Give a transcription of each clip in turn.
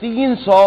300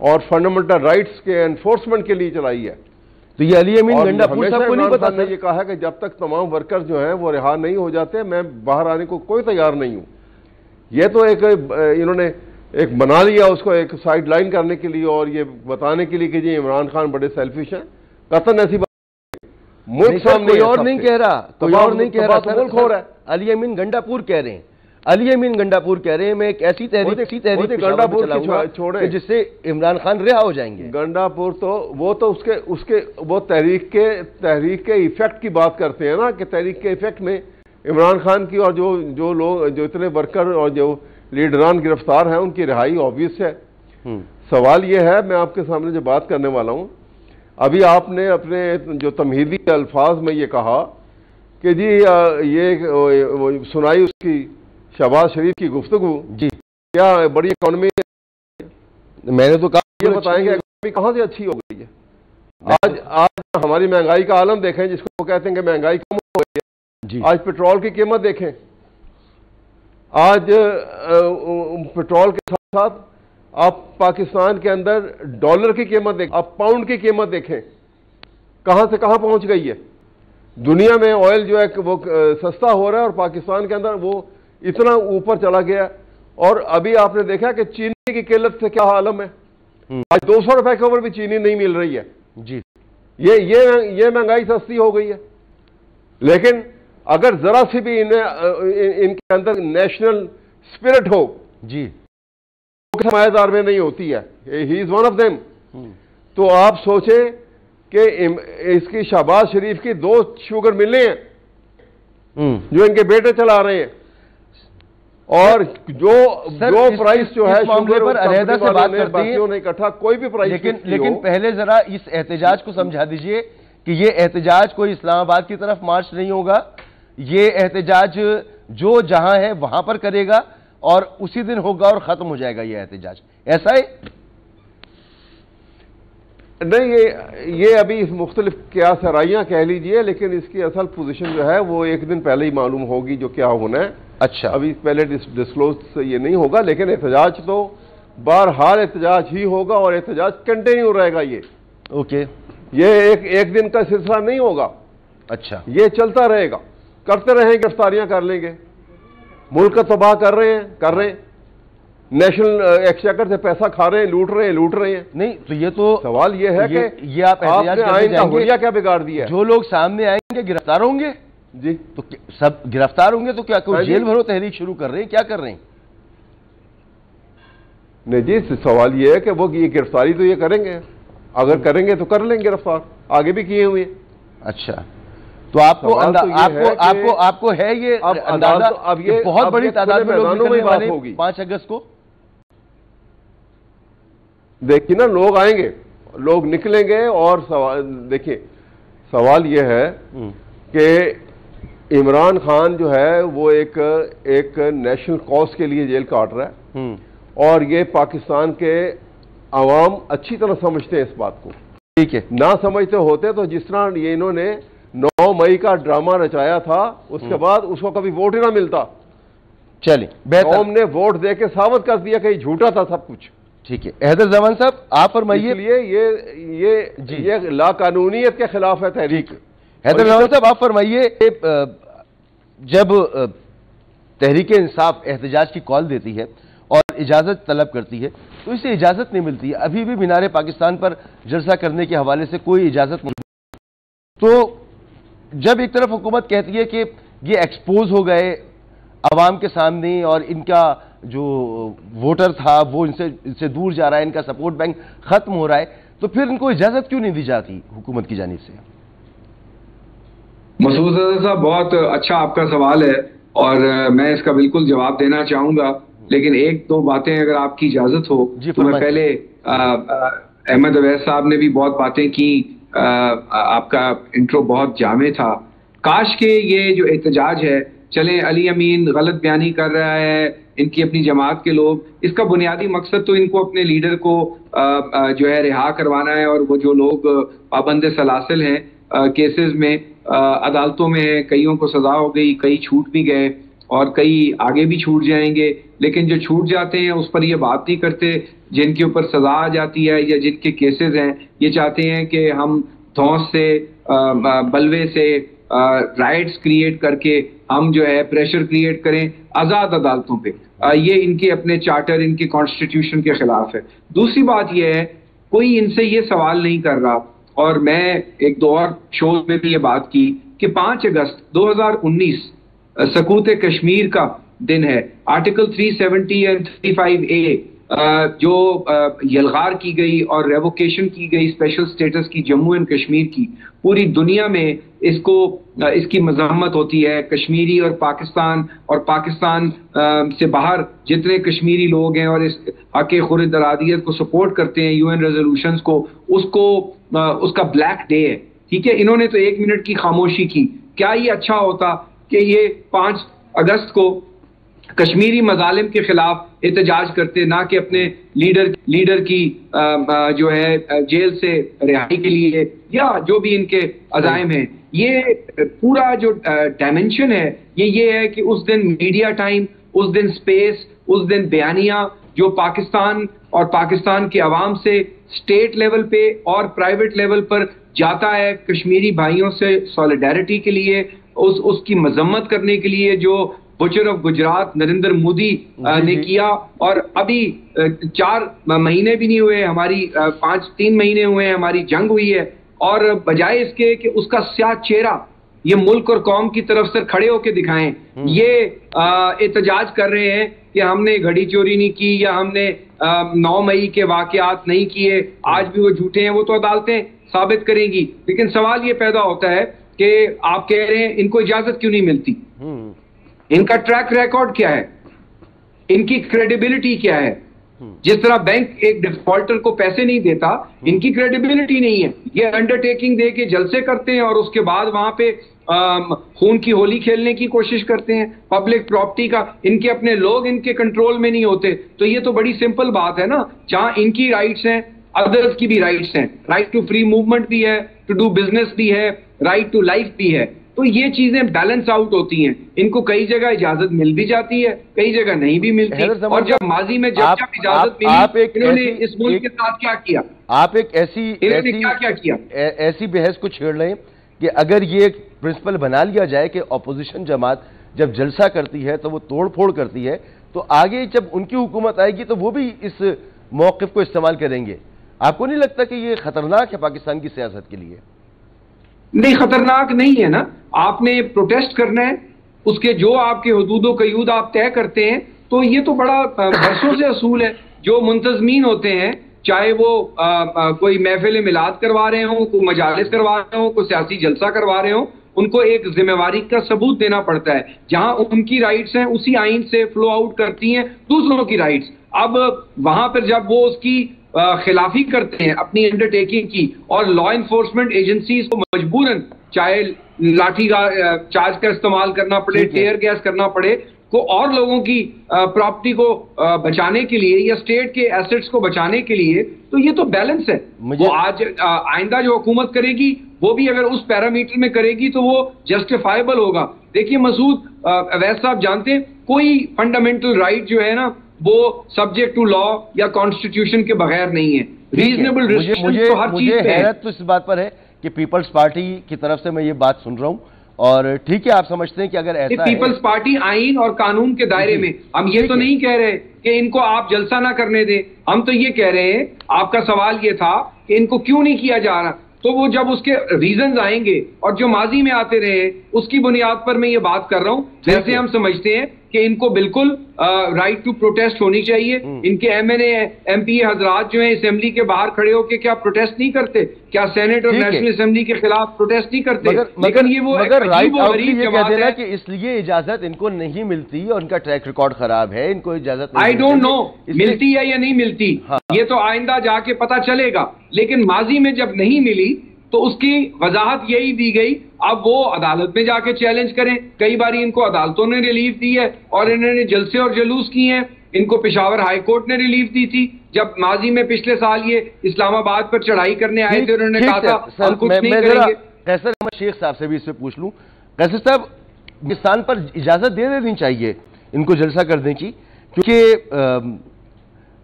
اور fundamental rights کے enforcement کے لیے چلائی ہے. تو یہ علی امین گنڈاپور صاحب کو نہیں پتا نے یہ کہا ہے کہ جب تک تمام ورکر جو ہیں وہ رہا نہیں ہو جاتے میں باہر آنے کو کوئی تیار نہیں ہوں. یہ تو ایک انہوں نے ایک بنا لیا اس کو ایک سائڈ لائن کرنے کے لیے اور یہ بتانے کے لیے کہ جی عمران خان بڑے سیلفش ہیں. قطعاً ایسی بات ملک سامنے کوئی اور نہیں کہہ رہا, کوئی اور نہیں کہہ رہا, ملک ہو رہا ہے. علی امین گنڈاپور کہہ رہے ہیں, علی امین گنڈاپور کہہ رہے ہیں میں ایک ایسی تحریک گنڈاپور چھوڑے جس سے عمران خان رہا ہو جائیں گے. گنڈاپور تو اس کے وہ تحریک کے ایفیکٹ کی بات کرتے ہیں نا کہ تحریک کے ایفیکٹ میں عمران خان کی اور جو لوگ جو اتنے ورکر اور جو لیڈران گرفتار ہیں ان کی رہائی آبویس ہے. سوال یہ ہے میں آپ کے سامنے جو بات کرنے والا ہوں, ابھی آپ نے اپنے جو تمہیدی الفاظ میں یہ کہا کہ جی یہ سنائی اس کی شہباز شریف کی گفتگو, جی کیا بڑی اکانومی, میں نے تو کہا یہ بتائیں گے اکانومی کہاں سے اچھی ہو گئی ہے. آج ہماری مہنگائی کا عالم دیکھیں جس کو کہتے ہیں کہ مہنگائی کم ہو گئی ہے. جی آج پیٹرول کی قیمت دیکھیں, آج پیٹرول کے ساتھ ساتھ آپ پاکستان کے اندر ڈالر کی قیمت دیکھیں, آپ پاؤنڈ کی قیمت دیکھیں کہاں سے کہاں پہنچ گئی ہے. دنیا میں آئل جو ہے وہ سستا ہو رہا ہے اور پاکستان کے اندر وہ اتنا اوپر چلا گیا. اور ابھی آپ نے دیکھا کہ چینی کی قلت سے کیا عالم ہے, آج 200 روپے کے اوپر بھی چینی نہیں مل رہی ہے. جی یہ مہنگائی سستی ہو گئی ہے. لیکن اگر ذرا سی بھی ان کے اندر نیشنل اسپرٹ ہو, جی سرمایہ دار میں نہیں ہوتی ہے, ہی از ون آف دیم, تو آپ سوچیں کہ اس کی شہباز شریف کی 2 شوگر ملیں ہیں جو ان کے بیٹے چلا رہے ہیں, اور جو پرائس جو ہے معاملے پر علیحدہ سے بات کرتے ہیں نے اکٹھا کوئی بھی پرائس, لیکن پہلے ذرا اس احتجاج کو سمجھا دیجئے کہ یہ احتجاج کوئی اسلام آباد کی طرف مارچ نہیں ہوگا. یہ احتجاج جو جہاں ہے وہاں پر کرے گا اور اسی دن ہوگا اور ختم ہو جائے گا یہ احتجاج, ایسا ہے نہیں. یہ ابھی مختلف کیا سرائیاں کہہ لیجئے, لیکن اس کی اصل پوزیشن جو ہے وہ ایک دن پہلے ہی معلوم ہوگی جو کیا ہونا ہے. اچھا, ابھی پہلے ڈسکلوز سے یہ نہیں ہوگا, لیکن احتجاج تو بہرحال احتجاج ہی ہوگا اور احتجاج کنٹینیو رہے گا. یہ اوکے, یہ ایک دن کا سلسلہ نہیں ہوگا. اچھا, یہ چلتا رہے گا, کرتے رہیں, گرفتاریاں کر لیں گے, ملک کا تباہ کر رہے ہیں, نیشنل ایکسچیکر سے پیسہ کھا رہے ہیں, لوٹ رہے ہیں. نہیں تو یہ تو سوال یہ ہے کہ یہ آپ نے آئین کا حلیہ کیا بگاڑ دیا ہے. جو لوگ سامنے آئیں گے گرفتار ہوں گے. جی تو سب گرفتار ہوں گے تو کیا کوئی جیل بھرو تحریک شروع کر رہے ہیں, کیا کر رہے ہیں؟ نہیں جی, سوال یہ ہے کہ وہ یہ گرفتاری تو یہ کریں گے, اگر کریں گے تو کر لیں گے گرفتار, آگے بھی کیے ہوئے. اچھا, تو آپ کو ہے یہ اندازہ کہ بہت بڑی تعداد میں لوگ نکلنے والے 5 اگست کو؟ دیکھیے نا, لوگ آئیں گے, لوگ نکلیں گے, اور دیکھیے سوال یہ ہے کہ عمران خان جو ہے وہ ایک نیشنل کاز کے لیے جیل کاٹ رہا ہے, اور یہ پاکستان کے عوام اچھی طرح سمجھتے ہیں اس بات کو. ٹھیک ہے, نہ سمجھتے ہوتے تو جس طرح یہ انہوں نے 9 مئی کا ڈرامہ رچایا تھا, اس کے بعد اس کو کبھی ووٹ ہی نہ ملتا. چلیں, قوم نے ووٹ دے کے ثابت کر دیا کہ یہ جھوٹا تھا سب کچھ. ٹھیک ہے, حیدر زمان صاحب آپ فرمائیے. اس لیے یہ لا قانونیت کے خلاف ہے تحریک. حیدر زمان صاحب آپ فرمائیے, جب تحریک انصاف احتجاج کی کال دیتی ہے اور اجازت طلب کرتی ہے تو اسے اجازت نہیں ملتی ہے. ابھی بھی مینار پاکستان پر جلسہ کرنے کے حوالے سے کوئی اجازت نہیں. تو جب ایک طرف حکومت کہتی ہے کہ یہ ایکسپوز ہو گئے عوام کے سامنے اور ان کا جو ووٹر تھا وہ ان سے دور جا رہا ہے, ان کا سپورٹ بینک ختم ہو رہا ہے, تو پھر ان کو اجازت کیوں نہیں دی جاتی حکومت کی جانب سے؟ مسعود صاحب, بہت اچھا آپ کا سوال ہے اور میں اس کا بالکل جواب دینا چاہوں گا, لیکن 1-2 باتیں اگر آپ کی اجازت ہو تو میں پہلے احمد اویس صاحب نے بھی بہت باتیں کی, آپ کا انٹرو بہت جامع تھا. کاش کہ یہ جو احتجاج ہے, چلیں علی امین غلط بیانی کر رہا ہے, ان کی اپنی جماعت کے لوگ, اس کا بنیادی مقصد تو ان کو اپنے لیڈر کو جو ہے رہا کروانا ہے, اور وہ جو لوگ پابند سلاسل ہیں کیسز میں عدالتوں میں, کئیوں کو سزا ہو گئی, کئی چھوٹ بھی گئے, اور کئی آگے بھی چھوٹ جائیں گے، لیکن جو چھوٹ جاتے ہیں اس پر یہ بات نہیں کرتے، جن کے اوپر سزا آ جاتی ہے یا جن کے کیسز ہیں، یہ چاہتے ہیں کہ ہم دھونس سے، بلوے سے، رائٹس کریٹ کر کے ہم جو ہے پریشر کریٹ کریں آزاد عدالتوں پہ۔ یہ ان کے اپنے چارٹر، ان کے کانسٹیٹیوشن کے خلاف ہے۔ دوسری بات یہ ہے، کوئی ان سے یہ سوال نہیں کر رہا، اور میں ایک دو اور شوز میں بھی یہ بات کی کہ 5 اگست 2019 سقوط کشمیر کا دن ہے۔ آرٹیکل 370 اور 35A جو یلغار کی گئی اور ریووکیشن کی گئی اسپیشل سٹیٹس کی جموں اینڈ کشمیر کی، پوری دنیا میں اس کی مذمت ہوتی ہے۔ کشمیری اور پاکستان سے باہر جتنے کشمیری لوگ ہیں اور اس حق خورد ارادیت کو سپورٹ کرتے ہیں، UN ریزولوشنز کو، اس کا بلیک ڈے ہے، ٹھیک ہے۔ انہوں نے تو 1 منٹ کی خاموشی کی۔ کیا یہ اچھا ہوتا کہ یہ 5 اگست کو کشمیری مظالم کے خلاف احتجاج کرتے، نہ کہ اپنے لیڈر کی جو ہے جیل سے رہائی کے لیے یا جو بھی ان کے عزائم ہیں۔ یہ پورا جو ڈائمنشن ہے یہ ہے کہ اس دن میڈیا ٹائم، اس دن سپیس، اس دن بیانیہ جو پاکستان اور پاکستان کے عوام سے اسٹیٹ لیول پہ اور پرائیویٹ لیول پر جاتا ہے، کشمیری بھائیوں سے سولیڈیرٹی کے لیے، اس کی مذمت کرنے کے لیے جو بچر آف گجرات نریندر مودی نے کیا۔ اور ابھی 4 مہینے بھی نہیں ہوئے، ہماری 3 مہینے ہوئے ہیں، ہماری جنگ ہوئی ہے، اور بجائے اس کے کہ اس کا سیاہ چہرہ یہ ملک اور قوم کی طرف سے کھڑے ہو کے دکھائیں، یہ احتجاج کر رہے ہیں کہ ہم نے گھڑی چوری نہیں کی یا ہم نے 9 مئی کے واقعات نہیں کیے، آج بھی وہ جھوٹے ہیں، وہ تو عدالتیں ثابت کریں گی۔ لیکن سوال یہ پیدا ہوتا ہے کہ آپ کہہ رہے ہیں ان کو اجازت کیوں نہیں ملتی؟ ان کا ٹریک ریکارڈ کیا ہے؟ ان کی کریڈیبلٹی کیا ہے؟ جس طرح بینک ایک ڈیفالٹر کو پیسے نہیں دیتا، ان کی کریڈیبلٹی نہیں ہے۔ یہ انڈرٹیکنگ دے کے جلسے کرتے ہیں اور اس کے بعد وہاں پہ خون کی ہولی کھیلنے کی کوشش کرتے ہیں۔ پبلک پراپرٹی کا ان کے اپنے لوگ ان کے کنٹرول میں نہیں ہوتے، تو یہ تو بڑی سمپل بات ہے نا۔ جہاں ان کی رائٹس ہیں، ادرز کی بھی رائٹس ہیں، رائٹ ٹو فری موومنٹ بھی ہے، ٹو ڈو بزنس بھی ہے، رائٹ ٹو لائف بھی ہے۔ تو یہ چیزیں بیلنس آؤٹ ہوتی ہیں، ان کو کئی جگہ اجازت مل بھی جاتی ہے، کئی جگہ نہیں بھی ملتی۔ اور جب ماضی میں جب اجازت ملی، انہوں نے اس ملک کے ساتھ کیا کیا؟ آپ ایک ایسی بحث کو چھیڑ رہے ہیں کہ اگر یہ ایک پرنسپل بنا لیا جائے کہ اپوزیشن جماعت جب جلسہ کرتی ہے تو وہ توڑ پھوڑ کرتی ہے، تو آگے جب ان کی حکومت آئے گی تو وہ بھی اس موقف کو استعمال کریں گے۔ آپ کو نہیں لگتا کہ یہ خطرناک ہے پاکستان کی سیاست کے لیے؟ نہیں، خطرناک نہیں ہے نا۔ آپ نے پروٹیسٹ کرنا ہے، اس کے جو آپ کے حدود و قیود آپ طے کرتے ہیں، تو یہ تو بڑا برسوں سے اصول ہے۔ جو منتظمین ہوتے ہیں، چاہے وہ کوئی محفل میلاد کروا رہے ہوں، کوئی مجالس کروا رہے ہوں، کوئی سیاسی جلسہ کروا رہے ہوں، ان کو ایک ذمہ داری کا ثبوت دینا پڑتا ہے۔ جہاں ان کی رائٹس ہیں اسی آئین سے فلو آؤٹ کرتی ہیں دوسروں کی رائٹس۔ اب وہاں پر جب وہ اس کی خلافی کرتے ہیں اپنی انڈرٹیکنگ کی، اور لا انفورسمنٹ ایجنسیز کو مجبوراً چاہے لاٹھی چارج کا استعمال کرنا پڑے، ٹیئر گیس کرنا پڑے، کو اور لوگوں کی پراپرٹی کو بچانے کے لیے یا اسٹیٹ کے ایسٹس کو بچانے کے لیے، تو یہ تو بیلنس ہے۔ وہ آج آئندہ جو حکومت کرے گی وہ بھی اگر اس پیرامیٹر میں کرے گی تو وہ جسٹیفائبل ہوگا۔ دیکھیے مسعود، اویس صاحب جانتے ہیں کوئی فنڈامنٹل رائٹ جو ہے نا وہ سبجیکٹ ٹو لا یا کانسٹیٹیوشن کے بغیر نہیں ہے۔ ریزنیبل ریسٹرکشن تو ہر چیز پہ ہے۔ مجھے حیرت تو اس بات پر ہے کہ پیپلز پارٹی کی طرف سے میں یہ بات سن رہا ہوں، اور ٹھیک ہے آپ سمجھتے ہیں کہ اگر ایسا ہے، پیپلز پارٹی آئین اور قانون کے دائرے میں، ہم یہ تو نہیں کہہ رہے کہ ان کو آپ جلسہ نہ کرنے دیں، ہم تو یہ کہہ رہے ہیں، آپ کا سوال یہ تھا کہ ان کو کیوں نہیں کیا جا رہا، تو وہ جب اس کے ریزنز آئیں گے اور جو ماضی میں آتے رہے اس کی بنیاد پر میں یہ بات کر رہا ہوں۔ جیسے ہم سمجھتے ہیں کہ ان کو بالکل رائٹ ٹو پروٹیسٹ ہونی چاہیے۔ ان کے ایم پی حضرات جو ہیں اسمبلی کے باہر کھڑے ہو کے کیا پروٹیسٹ نہیں کرتے؟ کیا سینٹ اور نیشنل اسمبلی کے خلاف پروٹیسٹ نہیں کرتے؟ لیکن یہ وہ کہتے ہیں کہ اس لیے اجازت ان کو نہیں ملتی اور ان کا ٹریک ریکارڈ خراب ہے، ان کو اجازت آئی ڈونٹ نو ملتی ہے یا نہیں ملتی، یہ تو آئندہ جا کے پتا چلے گا۔ لیکن ماضی میں جب نہیں ملی تو اس کی وضاحت یہی دی گئی، اب وہ عدالت میں جا کے چیلنج کریں۔ کئی باری ان کو عدالتوں نے ریلیف دی ہے اور انہوں نے جلسے اور جلوس کیے ہیں۔ ان کو پشاور ہائی کورٹ نے ریلیف دی تھی جب ماضی میں پچھلے سال یہ اسلام آباد پر چڑھائی کرنے آئے تھے، انہوں نے کہا تھا ہم کچھ نہیں کریں گے۔ قیصر احمد شیخ صاحب سے بھی اس سے پوچھ لوں۔ قیصر صاحب، پاکستان پر اجازت دے دینی چاہیے ان کو جلسہ کرنے کی، کیونکہ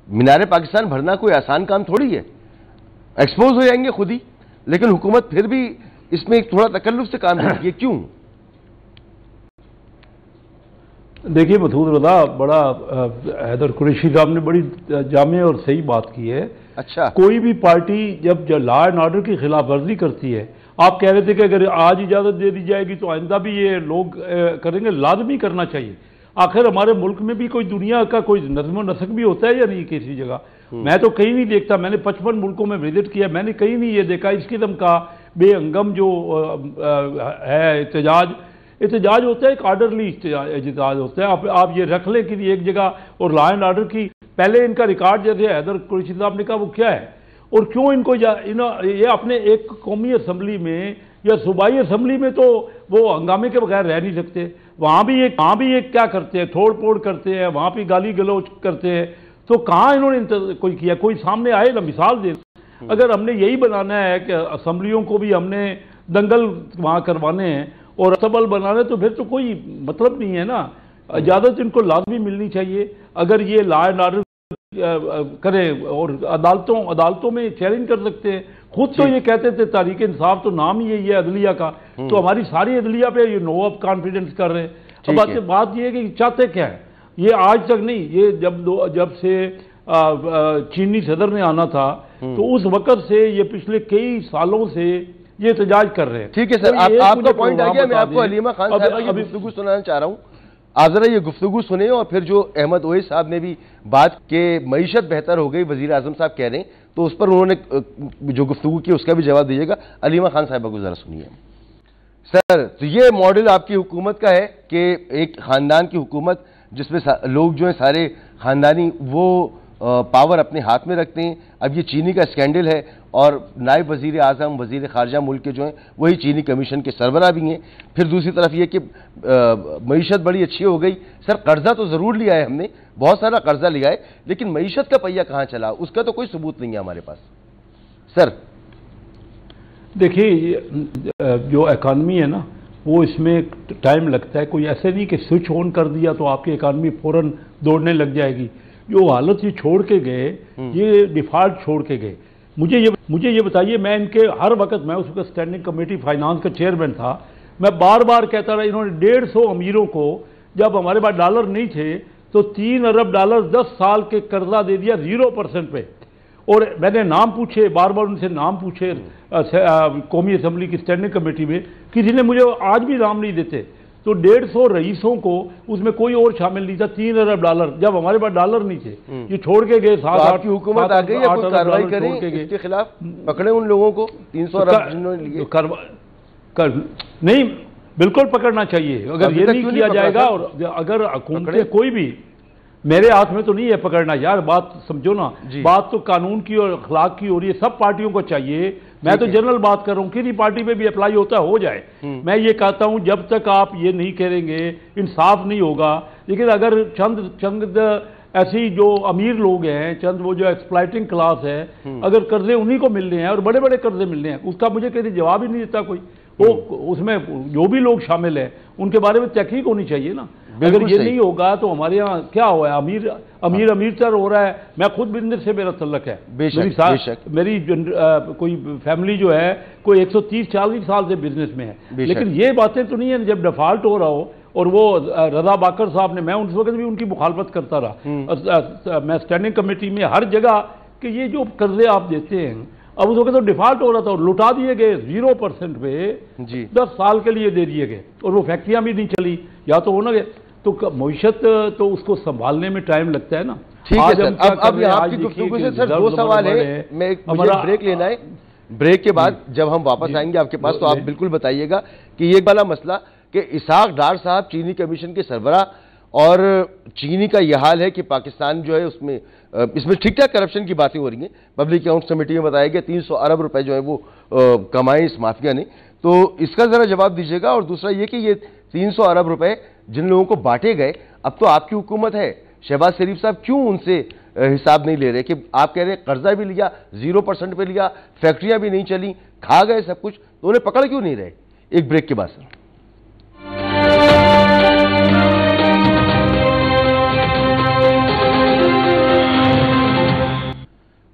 مینار پاکستان بھرنا کوئی آسان کام تھوڑی ہے، ایکسپوز ہو جائیں گے خود ہی، لیکن حکومت پھر بھی اس میں ایک تھوڑا تکلف سے کام کرتی ہے، کیوں؟ دیکھیے مسعود رضا، بڑا حیدر قریشی صاحب نے بڑی جامع اور صحیح بات کی ہے۔ اچھا، کوئی بھی پارٹی جب لا اینڈ آرڈر کی خلاف ورزی کرتی ہے، آپ کہہ رہے تھے کہ اگر آج اجازت دے دی جائے گی تو آئندہ بھی یہ لوگ کریں گے، لازمی کرنا چاہیے۔ آخر ہمارے ملک میں بھی کوئی دنیا کا کوئی نظم و نسق بھی ہوتا ہے یا نہیں کسی جگہ؟ میں تو کہیں نہیں دیکھتا، میں نے 55 ملکوں میں وزٹ کیا، میں نے کہیں نہیں یہ دیکھا اس قسم کا بے ہنگم جو ہے احتجاج ہوتا ہے، ایک آرڈرلی احتجاج ہوتا ہے۔ آپ یہ رکھ لیں کہ ایک جگہ اور لا اینڈ آرڈر کی پہلے ان کا ریکارڈ جیسے حیدر قریشی صاحب نے کہا وہ کیا ہے، اور کیوں ان کو یہ اپنے ایک قومی اسمبلی میں یا صوبائی اسمبلی میں تو وہ ہنگامے کے بغیر رہ نہیں سکتے، وہاں بھی یہ کیا کرتے ہیں، توڑ پھوڑ کرتے ہیں، وہاں بھی گالی گلوچ کرتے ہیں، تو کہاں انہوں نے کوئی کیا؟ کوئی سامنے آئے نا مثال دے۔ اگر ہم نے یہی بنانا ہے کہ اسمبلیوں کو بھی ہم نے دنگل وہاں کروانے ہیں اور اسمبل بنانے، تو پھر تو کوئی مطلب نہیں ہے نا۔ اجازت ان کو لازمی ملنی چاہیے اگر یہ لا اینڈ آرڈر کرے، اور عدالتوں میں چیلنج کر سکتے ہیں۔ خود تو یہ کہتے تھے تحریک انصاف تو نام ہی یہی ہے عدلیہ کا، تو ہماری ساری عدلیہ پہ یہ نو آف کانفیڈنس کر رہے ہیں۔ اب بات یہ ہے کہ چاہتے کیا ہے؟ یہ آج تک نہیں، یہ جب سے چینی صدر نے آنا تھا تو اس وقت سے یہ پچھلے کئی سالوں سے یہ احتجاج کر رہے ہیں۔ ٹھیک ہے سر، آپ کا پوائنٹ آ گیا، میں آپ کو علیمہ خان صاحب کی گفتگو سنانا چاہ رہا ہوں، آپ ذرا یہ گفتگو سنیں، اور پھر جو احمد اویس صاحب نے بھی بات کہ معیشت بہتر ہو گئی، وزیر اعظم صاحب کہہ رہے ہیں، تو اس پر انہوں نے جو گفتگو کی اس کا بھی جواب دیجیے گا۔ علیمہ خان صاحبہ کو ذرا سنیے۔ سر، تو یہ ماڈل آپ کی حکومت کا ہے کہ ایک خاندان کی حکومت جس میں لوگ جو ہیں سارے خاندانی وہ پاور اپنے ہاتھ میں رکھتے ہیں۔ اب یہ چینی کا اسکینڈل ہے، اور نائب وزیر اعظم وزیر خارجہ ملک کے جو ہیں وہی چینی کمیشن کے سربراہ بھی ہیں۔ پھر دوسری طرف یہ کہ معیشت بڑی اچھی ہو گئی۔ سر، قرضہ تو ضرور لیا ہے ہم نے، بہت سارا قرضہ لیا ہے، لیکن معیشت کا پہیہ کہاں چلا اس کا تو کوئی ثبوت نہیں ہے ہمارے پاس۔ سر دیکھیے، جو اکانومی ہے نا وہ اس میں ٹائم لگتا ہے، کوئی ایسے نہیں کہ سوئچ آن کر دیا تو آپ کی اکانومی فوراً دوڑنے لگ جائے گی۔ جو حالت یہ چھوڑ کے گئے، یہ ڈیفالٹ چھوڑ کے گئے، مجھے یہ بتائیے، میں ان کے ہر وقت، میں اس وقت اسٹینڈنگ کمیٹی فائنانس کا چیئرمین تھا، میں بار بار کہتا رہا، انہوں نے 150 امیروں کو جب ہمارے پاس ڈالر نہیں تھے تو 3 ارب ڈالر 10 سال کے قرضہ دے دیا 0% پہ، اور میں نے نام پوچھے، بار بار ان سے نام پوچھے قومی اسمبلی کی اسٹینڈنگ کمیٹی میں، کسی نے مجھے آج بھی نام نہیں دیتے۔ تو 150 رئیسوں کو اس میں کوئی اور شامل نہیں تھا، 3 ارب ڈالر جب ہمارے پاس ڈالر نہیں تھے، یہ چھوڑ کے گئے۔ آپ کی حکومت آ گئی ہے، کوئی کارروائی کریں اس کے خلاف، پکڑیں ان لوگوں کو 300 ارب جنہوں نے لیے؟ نہیں، بالکل پکڑنا چاہیے۔ اگر یہ نہیں کیا جائے گا، اور اگر حکومتیں کوئی بھی، میرے ہاتھ میں تو نہیں ہے پکڑنا یار، بات سمجھو نا، بات تو قانون کی اور اخلاق کی ہو رہی ہے، سب پارٹیوں کو چاہیے۔ میں تو جنرل بات کر رہا ہوں، کسی پارٹی پہ بھی اپلائی ہوتا ہے ہو جائے۔ میں یہ کہتا ہوں جب تک آپ یہ نہیں کریں گے انصاف نہیں ہوگا۔ لیکن اگر چند ایسی جو امیر لوگ ہیں، چند وہ جو ایکسپلائٹنگ کلاس ہے، اگر قرضے انہی کو مل رہے ہیں اور بڑے بڑے قرضے مل رہے ہیں، اس کا مجھے کسی جواب ہی نہیں دیتا کوئی، وہ اس میں جو بھی لوگ شامل ہیں ان کے بارے میں تحقیق ہونی چاہیے نا۔ اگر یہ نہیں ہوگا تو ہمارے ہاں کیا ہوا ہے، امیر تر ہو رہا ہے۔ میں خود بزنس سے میرا تعلق ہے، میری کوئی فیملی جو ہے کوئی 130-40 سال سے بزنس میں ہے، لیکن یہ باتیں تو نہیں ہیں جب ڈیفالٹ ہو رہا ہو۔ اور وہ رضا باکر صاحب نے، میں اس وقت بھی ان کی مخالفت کرتا رہا، میں اسٹینڈنگ کمیٹی میں ہر جگہ، کہ یہ جو قرضے آپ دیتے ہیں، اب اس وقت تو ڈیفالٹ ہو رہا تھا اور لٹا دیے گئے 0% پہ، 10 سال کے لیے دے دیے گئے، اور وہ فیکٹریاں بھی نہیں چلی، یا تو ہونا گیا۔ تو معیشت تو اس کو سنبھالنے میں ٹائم لگتا ہے نا۔ ٹھیک ہے سر، اب آپ کی گفتگو سے سر 2 سوال ہے، مجھے بریک لینا ہے، بریک کے بعد جب ہم واپس آئیں گے آپ کے پاس تو آپ بالکل بتائیے گا کہ یہ والا مسئلہ کہ اسحاق ڈار صاحب چینی کمیشن کے سربراہ، اور چینی کا یہ حال ہے کہ پاکستان جو ہے اس میں ٹھیک ٹھاک کرپشن کی باتیں ہو رہی ہیں، پبلک اکاؤنٹس کمیٹی میں بتایا گیا 300 ارب روپے جو ہے وہ کمائے اس مافیا نے، تو اس کا ذرا جواب دیجیے گا۔ اور دوسرا یہ کہ یہ 300 ارب روپے جن لوگوں کو بانٹے گئے، اب تو آپ کی حکومت ہے، شہباز شریف صاحب کیوں ان سے حساب نہیں لے رہے؟ کہ آپ کہہ رہے ہیں قرضہ بھی لیا، 0% پہ لیا، فیکٹریاں بھی نہیں چلی، کھا گئے سب کچھ، تو انہیں پکڑ کیوں نہیں رہے؟ ایک بریک کے بعد سر۔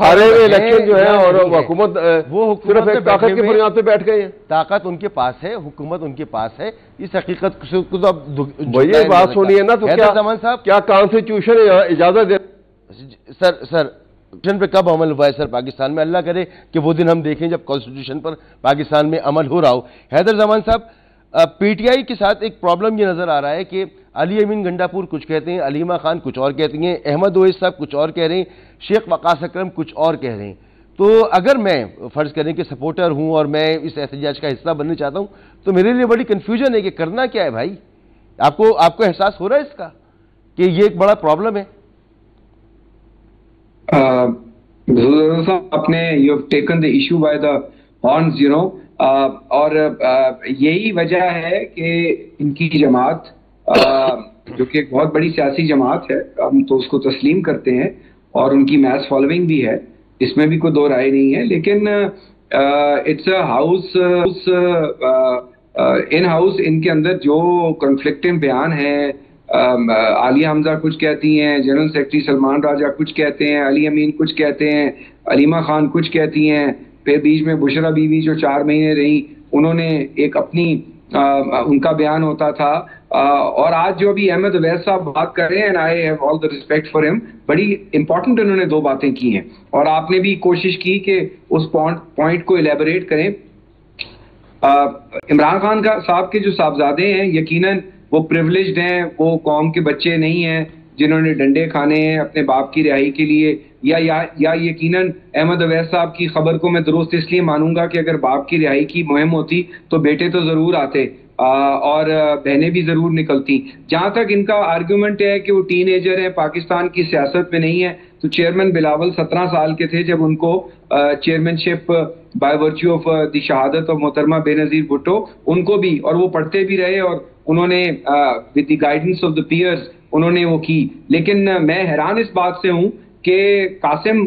ہارے ہوئے الیکشن جو ہے اور حکومت وہ صرف ایک طاقت کی بنیاد پہ بیٹھ گئے ہیں. طاقت ان کے پاس ہے, حکومت ان کے پاس ہے, اس حقیقت کو تو اب یہ بات سنیے نا, تو زمان صاحب کیا کانسٹیٹیوشن اجازت دے؟ سر پہ کب عمل ہوا ہے سر پاکستان میں؟ اللہ کرے کہ وہ دن ہم دیکھیں جب کانسٹیٹیوشن پر پاکستان میں عمل ہو رہا ہو. حیدر زمان صاحب, پی ٹی آئی کے ساتھ ایک پرابلم یہ نظر آ رہا ہے کہ علی امین گنڈاپور کچھ کہتے ہیں, علیمہ خان کچھ اور کہتی ہیں, احمد اویس صاحب کچھ اور کہہ رہے ہیں, شیخ وقاص اکرم کچھ اور کہہ رہے ہیں. تو اگر میں فرض کریں کہ سپورٹر ہوں اور میں اس احتجاج کا حصہ بننا چاہتا ہوں تو میرے لیے بڑی کنفیوژن ہے کہ کرنا کیا ہے بھائی. آپ کو احساس ہو رہا ہے اس کا کہ یہ ایک بڑا پرابلم ہے؟ آپ نے you have taken the issue by the horns, you know, اور یہی وجہ ہے کہ ان کی جماعت جو کہ ایک بہت بڑی سیاسی جماعت ہے, ہم تو اس کو تسلیم کرتے ہیں, اور ان کی میس فالوئنگ بھی ہے, اس میں بھی کوئی دو رائے نہیں ہے, لیکن it's a house in house ان کے اندر جو کنفلکٹنگ بیان ہے, عالیہ حمزہ کچھ کہتی ہیں, جنرل سیکرٹری سلمان راجہ کچھ کہتے ہیں, علی امین کچھ کہتے ہیں, علیمہ خان کچھ کہتی ہیں, پھر بیچ میں بشرا بیوی جو 4 مہینے رہی انہوں نے ایک اپنی ان کا بیان ہوتا تھا, اور آج جو ابھی احمد اویس صاحب بات کر رہے ہیں, I have all the respect for ہم, بڑی امپورٹنٹ انہوں نے 2 باتیں کی ہیں, اور آپ نے بھی کوشش کی کہ اس پوائنٹ کو ایلیبوریٹ کریں. عمران خان صاحب کے جو صاحبزادے ہیں یقیناً وہ پریولیجڈ ہیں, وہ قوم کے بچے نہیں ہیں جنہوں نے ڈنڈے کھانے ہیں اپنے باپ کی رہائی کے لیے, یا یقیناً احمد اویس صاحب کی خبر کو میں درست اس لیے مانوں گا کہ اگر باپ کی رہائی کی مہم ہوتی تو بیٹے تو ضرور آتے اور بہنیں بھی ضرور نکلتی. جہاں تک ان کا آرگیومنٹ ہے کہ وہ ٹین ایجر ہیں, پاکستان کی سیاست میں نہیں ہے, تو چیئرمین بلاول 17 سال کے تھے جب ان کو chairman ship by virtue of the شہادت آف محترمہ بے نظیر بھٹو ان کو بھی, اور وہ پڑھتے بھی رہے, اور انہوں نے with the guidance of the peers انہوں نے وہ کی. لیکن میں حیران اس بات سے ہوں کہ قاسم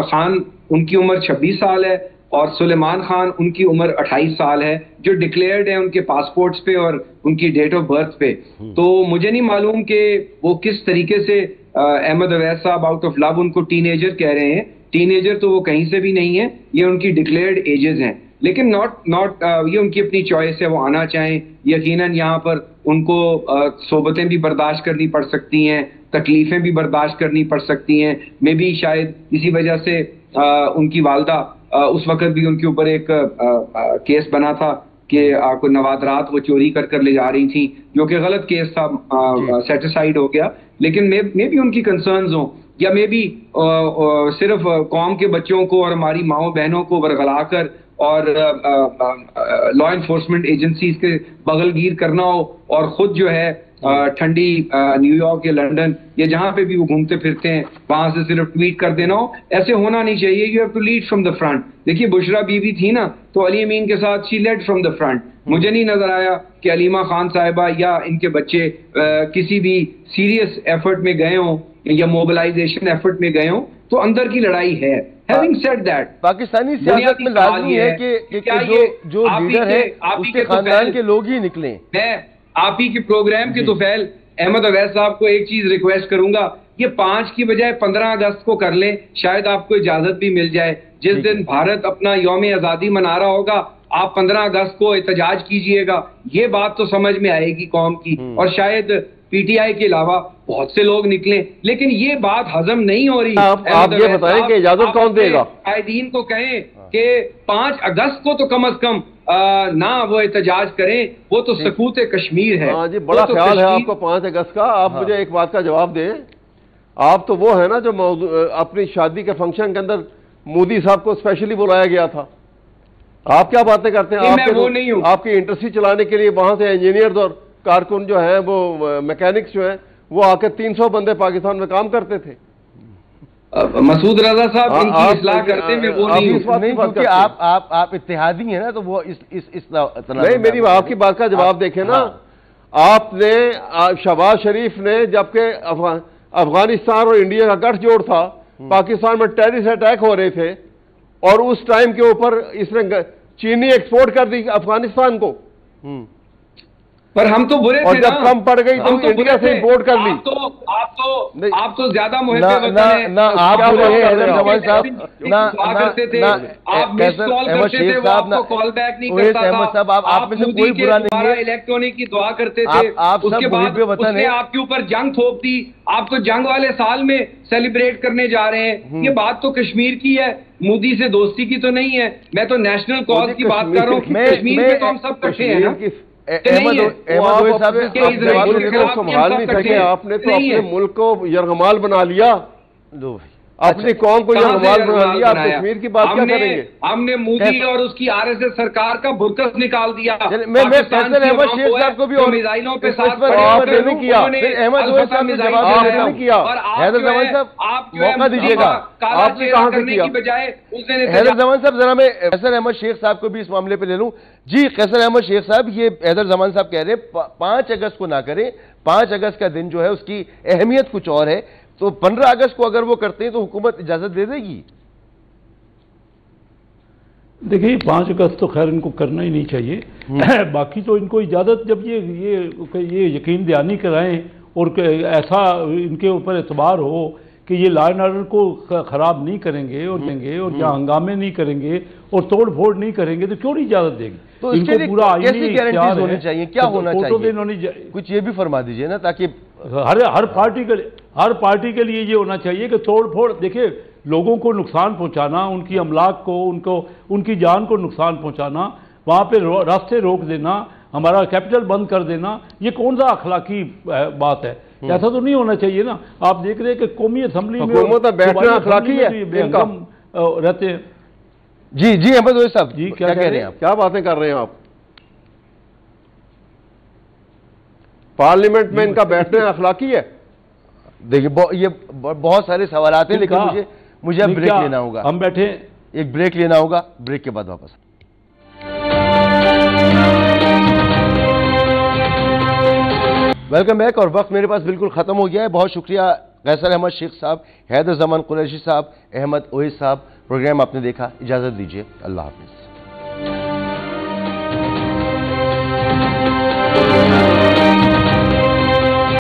خان ان کی عمر 26 سال ہے اور سلیمان خان ان کی عمر 28 سال ہے, جو ڈکلیئرڈ ہے ان کے پاسپورٹس پہ اور ان کی ڈیٹ آف برتھ پہ. تو مجھے نہیں معلوم کہ وہ کس طریقے سے احمد اویس صاحب آؤٹ آف لو ان کو ٹین ایجر کہہ رہے ہیں. ٹین ایجر تو وہ کہیں سے بھی نہیں ہے, یہ ان کی ڈکلیئرڈ ایجز ہیں, لیکن ناٹ یہ ان کی اپنی چوائس ہے, وہ آنا چاہیں. یقیناً یہاں پر ان کو صحبتیں بھی برداشت کرنی پڑ سکتی ہیں, تکلیفیں بھی برداشت کرنی پڑ سکتی ہیں. میں بھی شاید اسی وجہ سے ان کی والدہ اس وقت بھی ان کے اوپر ایک کیس بنا تھا کہ کوئی نوادرات وہ چوری کر لے جا رہی تھیں, جو کہ غلط کیس تھا, سیٹسفائیڈ ہو گیا. لیکن میں بھی ان کی کنسرنز ہوں, یا میں بھی صرف قوم کے بچوں کو اور ہماری ماؤں بہنوں کو ورغلا کر اور لا انفورسمنٹ ایجنسیز کے بغل گیر کرنا ہو, اور خود جو ہے ٹھنڈی نیو یارک یا لنڈن یا جہاں پہ بھی وہ گھومتے پھرتے ہیں وہاں سے صرف ٹویٹ کر دینا ہو. ایسے ہونا نہیں چاہیے. You have to lead from the front. دیکھیے بشرا بیوی تھی نا, تو علی امین کے ساتھ شی لیڈ فرام دا فرنٹ. مجھے نہیں نظر آیا کہ علیمہ خان صاحبہ یا ان کے بچے کسی بھی سیریس ایفرٹ میں گئے ہوں یا موبلائزیشن ایفرٹ میں گئے ہوں. تو اندر کی لڑائی ہے. Having said that, پاکستانی سیاست میں لازمی ہے کہ جو لیڈر ہے اس کے خاندان کے لوگ ہی نکلیں. میں آپ ہی کے پروگرام کے توفیل احمد اویس صاحب کو ایک چیز ریکویسٹ کروں گا, یہ 5 کی بجائے 15 اگست کو کر لیں, شاید آپ کو اجازت بھی مل جائے. جس دن بھارت اپنا یوم آزادی منا رہا ہوگا آپ 15 اگست کو احتجاج کیجئے گا. یہ بات تو سمجھ میں آئے گی قوم کی, اور شاید پی ٹی آئی کے علاوہ بہت سے لوگ نکلیں. لیکن یہ بات ہضم نہیں ہو رہی. آپ یہ بتائیں کہ اجازت کون دے گا؟ قائدین کو کہیں کہ 5 اگست کو تو کم از کم نہ وہ احتجاج کریں, وہ تو سکوت کشمیر ہے. ہاں جی, بڑا خیال ہے آپ کو 5 اگست کا. آپ مجھے ایک بات کا جواب دیں. آپ تو وہ ہے نا جو اپنی شادی کے فنکشن کے اندر مودی صاحب کو اسپیشلی بلایا گیا تھا. آپ کیا باتیں کرتے ہیں؟ آپ کی انڈسٹری چلانے کے لیے وہاں سے انجینئرز اور کارکن جو ہیں, وہ میکینکس جو ہیں, وہ آ کے 300 بندے پاکستان میں کام کرتے تھے. مسعود رضا صاحب ان کی اصلاح کرتے میں وہ نہیں, کیونکہ آپ اتحادی ہیں نا, تو وہ نہیں. میری آپ کی بات کا جواب دیکھیں نا. آپ نے شہباز شریف نے, جبکہ افغانستان اور انڈیا کا گٹھ جوڑ تھا, پاکستان میں ٹیررسٹ اٹیک ہو رہے تھے, اور اس ٹائم کے اوپر اس نے چینی ایکسپورٹ کر دی افغانستان کو. پر ہم تو برے اور تھے جب کم پڑ گئی تو انڈیا سے امپورٹ کر لی. آپ تو زیادہ محب وطن ہیں. نہ آپ برے ہیں حیدر زمان صاحب، نہ کرتے تھے آپ مس کال کرتے تھے، وہ آپ کو کال بیک نہیں کرتا تھا. آپ میں سے کوئی برا نہیں ہے. الیکٹرانک کی دعا کرتے تھے، آپ سب محب وطن ہیں. آپ کے اوپر جنگ تھوپ دی، آپ تو جنگ والے سال میں سیلیبریٹ کرنے جا رہے ہیں. یہ بات تو کشمیر کی ہے، مودی سے دوستی کی تو نہیں ہے. میں تو نیشنل کاز کی بات کر رہا ہوں. کشمیر میں تو ہم سب کٹھے ہیں نا. احمد صاحب سنبھال نہیں سکے. آپ نے تو اپنے ملک کو یرغمال بنا لیا، اپنی قوم کو یرغمال بنا لیا. آپ کشمیر کی بات کیا کریں گے؟ ہم نے مودی اور اس کی آر ایس ایس سرکار کا برکس نکال دیا. میں فیصل احمد شیخ صاحب کو بھی میزائلوں پہ ساتھ نہیں کیا. احمد صاحب نے جواب نہیں کیا. حیدر زمان صاحب موقع دیجیے گا. آپ نے کہاں سے کیا؟ حیدر زمان صاحب ذرا میں قیصر احمد شیخ صاحب کو بھی اس معاملے پہ لے لوں. جی قیصر احمد شیخ صاحب، یہ حیدر زمان صاحب کہہ رہے 5 اگست کو نہ کریں. 5 اگست کا دن جو ہے اس کی اہمیت کچھ اور ہے، تو 15 اگست کو اگر وہ کرتے ہیں تو حکومت اجازت دے دے گی؟ دیکھیے 5 اگست تو خیر ان کو کرنا ہی نہیں چاہیے. باقی تو ان کو اجازت جب یہ یقین دہانی کرائیں اور ایسا ان کے اوپر اعتبار ہو کہ یہ لا اینڈ آرڈر کو خراب نہیں کریں گے اور دیں گے، اور جہاں ہنگامے نہیں کریں گے اور توڑ پھوڑ نہیں کریں گے تو کیوں نہیں اجازت دے گی؟ تو اس کے لیے کیسی گارنٹیز ہونی چاہیے؟ کیا ہونا چاہیے؟ کچھ یہ بھی فرما دیجئے نا، تاکہ ہر پارٹی کے لیے یہ ہونا چاہیے کہ توڑ پھوڑ. دیکھیں لوگوں کو نقصان پہنچانا، ان کی املاک کو، ان کی جان کو نقصان پہنچانا، وہاں پہ راستے روک دینا، ہمارا کیپٹل بند کر دینا، یہ کون سا اخلاقی بات ہے؟ ایسا تو نہیں ہونا چاہیے نا. آپ دیکھ رہے ہیں کہ قومی اسمبلی میں بیٹھنا اخلاقی ہے رہتے ہیں. جی احمد صاحب جی کیا کہہ رہے ہیں آپ؟ کیا باتیں کر رہے ہیں آپ؟ پارلیمنٹ میں ان کا بیٹھنا اخلاقی ہے؟ دیکھیے یہ بہت سارے سوالات ہیں، لیکن مجھے اب بریک لینا ہوگا. ہم بیٹھے ایک بریک لینا ہوگا، بریک کے بعد واپس. Welcome back. اور وقت میرے پاس بالکل ختم ہو گیا ہے. بہت شکریہ قیصر احمد شیخ صاحب، حیدر زمان قریشی صاحب، احمد اویس صاحب. پروگرام آپ نے دیکھا، اجازت دیجیے. اللہ حافظ.